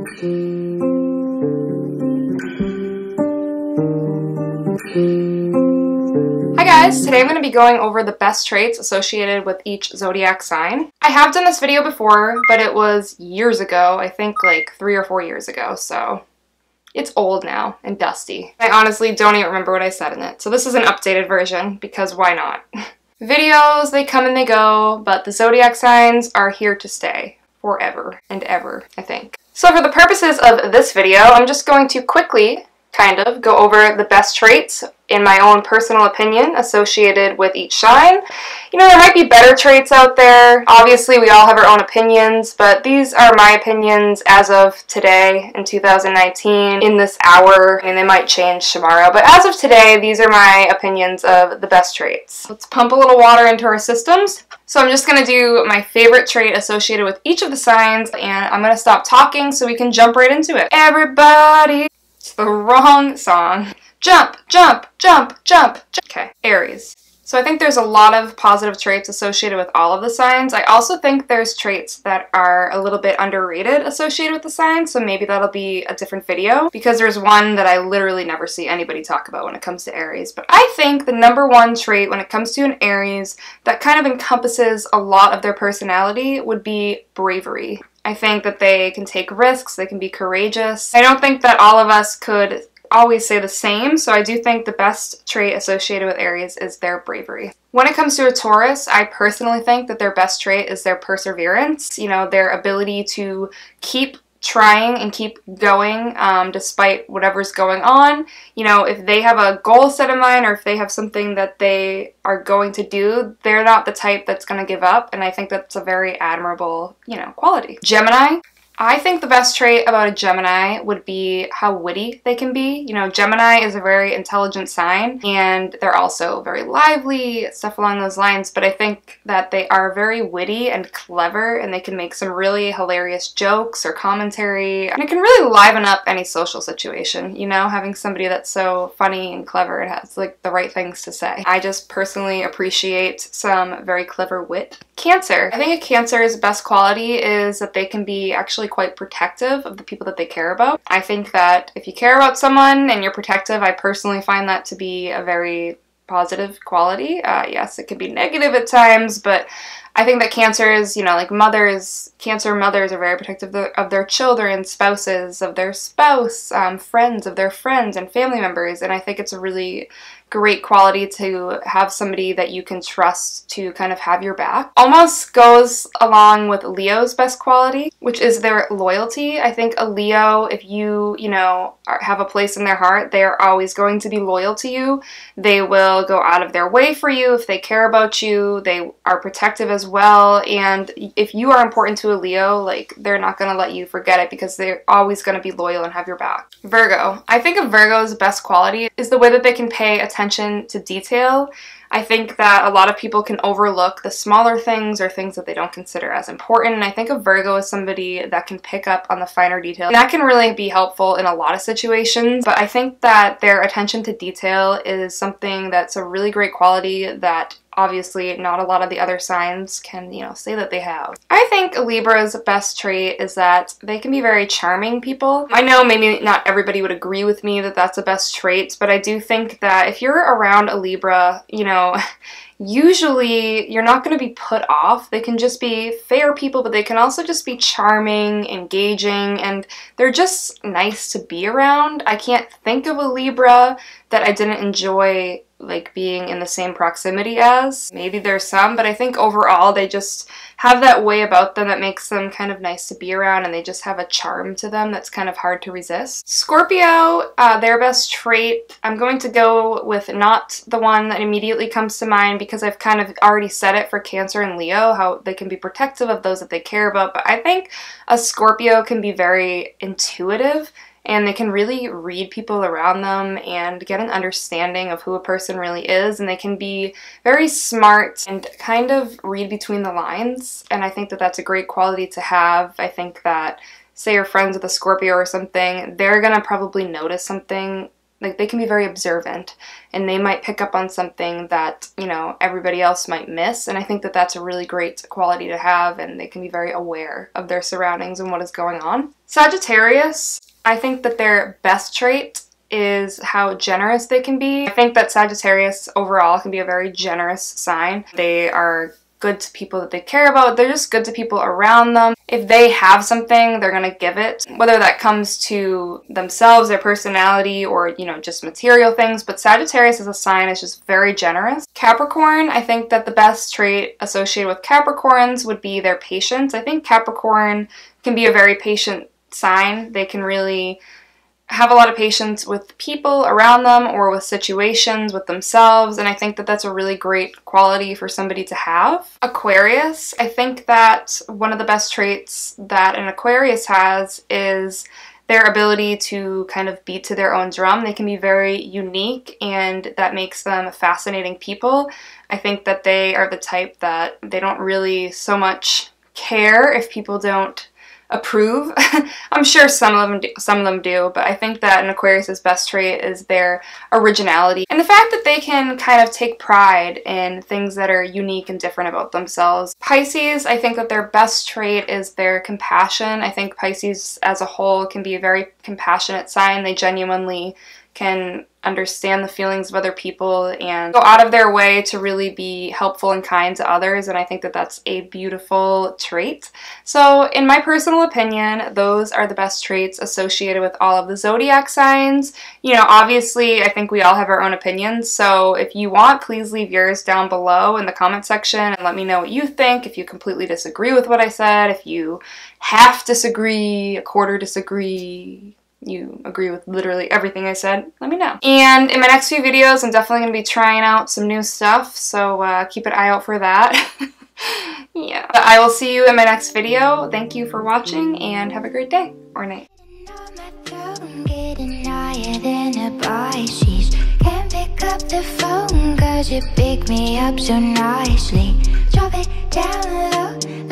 Hi guys, today I'm going to be going over the best traits associated with each zodiac sign. I have done this video before, but it was years ago, I think like 3 or 4 years ago, so it's old now and dusty. I honestly don't even remember what I said in it, so this is an updated version because why not? Videos, they come and they go, but the zodiac signs are here to stay forever and ever, I think. So for the purposes of this video, I'm just going to quickly kind of go over the best traits in my own personal opinion associated with each sign. You know, there might be better traits out there. Obviously, we all have our own opinions, but these are my opinions as of today in 2019, in this hour. I mean, they might change tomorrow, but as of today, these are my opinions of the best traits. Let's pump a little water into our systems. So I'm just going to do my favorite trait associated with each of the signs, and I'm going to stop talking so we can jump right into it. Everybody! It's the wrong song. Jump, jump, jump, jump, jump. Okay, Aries. So I think there's a lot of positive traits associated with all of the signs. I also think there's traits that are a little bit underrated associated with the signs, so maybe that'll be a different video, because there's one that I literally never see anybody talk about when it comes to Aries. But I think the #1 trait when it comes to an Aries that kind of encompasses a lot of their personality would be bravery. I think that they can take risks, they can be courageous. I don't think that all of us could always say the same, so I do think the best trait associated with Aries is their bravery. When it comes to a Taurus, I personally think that their best trait is their perseverance, you know, their ability to keep trying and keep going despite whatever's going on. You know, if they have a goal set in mind or if they have something that they are going to do, they're not the type that's going to give up, and I think that's a very admirable, you know, quality. Gemini. I think the best trait about a Gemini would be how witty they can be. You know, Gemini is a very intelligent sign, and they're also very lively, stuff along those lines, but I think that they are very witty and clever, and they can make some really hilarious jokes or commentary, and it can really liven up any social situation, you know, having somebody that's so funny and clever and has, like, the right things to say. I just personally appreciate some very clever wit. Cancer. I think a Cancer's best quality is that they can be actually quite protective of the people that they care about. I think that if you care about someone and you're protective, I personally find that to be a very positive quality. Yes, it can be negative at times, but I think that Cancers, you know, like mothers, Cancer mothers are very protective of their children, spouses, of their spouse, friends, of their friends and family members, and I think it's a really great quality to have somebody that you can trust to kind of have your back. Almost goes along with Leo's best quality, which is their loyalty. I think a Leo, if you know, have a place in their heart, they are always going to be loyal to you. They will go out of their way for you if they care about you. They are protective as well, and if you are important to a Leo, like, they're not going to let you forget it because they're always going to be loyal and have your back. Virgo. I think a Virgo's best quality is the way that they can pay attention to detail. I think that a lot of people can overlook the smaller things or things that they don't consider as important, and I think a Virgo is somebody that can pick up on the finer detail. And that can really be helpful in a lot of situations, but I think that their attention to detail is something that's a really great quality that obviously not a lot of the other signs can, you know, say that they have. I think Libra's best trait is that they can be very charming people. I know maybe not everybody would agree with me that that's the best trait, but I do think that if you're around a Libra, you know, usually you're not going to be put off. They can just be fair people, but they can also just be charming, engaging, and they're just nice to be around. I can't think of a Libra that I didn't enjoy like being in the same proximity as. Maybe there's some, but I think overall they just have that way about them that makes them kind of nice to be around, and they just have a charm to them that's kind of hard to resist. Scorpio, their best trait, I'm going to go with not the one that immediately comes to mind because I've kind of already said it for Cancer and Leo, how they can be protective of those that they care about, but I think a Scorpio can be very intuitive, and they can really read people around them and get an understanding of who a person really is, and they can be very smart and kind of read between the lines, and I think that that's a great quality to have. I think that, say you're friends with a Scorpio or something, they're gonna probably notice something like, they can be very observant, and they might pick up on something that, you know, everybody else might miss, and I think that that's a really great quality to have, and they can be very aware of their surroundings and what is going on. Sagittarius, I think that their best trait is how generous they can be. I think that Sagittarius overall can be a very generous sign. They are good to people that they care about. They're just good to people around them. If they have something, they're gonna give it, whether that comes to themselves, their personality, or, you know, just material things. But Sagittarius as a sign is just very generous. Capricorn, I think that the best trait associated with Capricorns would be their patience. I think Capricorn can be a very patient sign. They can really have a lot of patience with people around them or with situations, with themselves, and I think that that's a really great quality for somebody to have. Aquarius, I think that one of the best traits that an Aquarius has is their ability to kind of beat to their own drum. They can be very unique, and that makes them fascinating people. I think that they are the type that they don't really so much care if people don't approve. I'm sure some of them do, but I think that an Aquarius's best trait is their originality and the fact that they can kind of take pride in things that are unique and different about themselves. Pisces, I think that their best trait is their compassion. I think Pisces as a whole can be a very compassionate sign. They genuinely can understand the feelings of other people and go out of their way to really be helpful and kind to others, and I think that that's a beautiful trait. So in my personal opinion, those are the best traits associated with all of the zodiac signs. You know, obviously I think we all have our own opinions, so if you want, please leave yours down below in the comment section and let me know what you think. If you completely disagree with what I said, if you half disagree, a quarter disagree, you agree with literally everything I said, let me know. And in my next few videos, I'm definitely going to be trying out some new stuff, so keep an eye out for that. Yeah. But I will see you in my next video. Thank you for watching, and have a great day or night. Can't pick up the phone 'cause you pick me up so nicely. Drop it down low.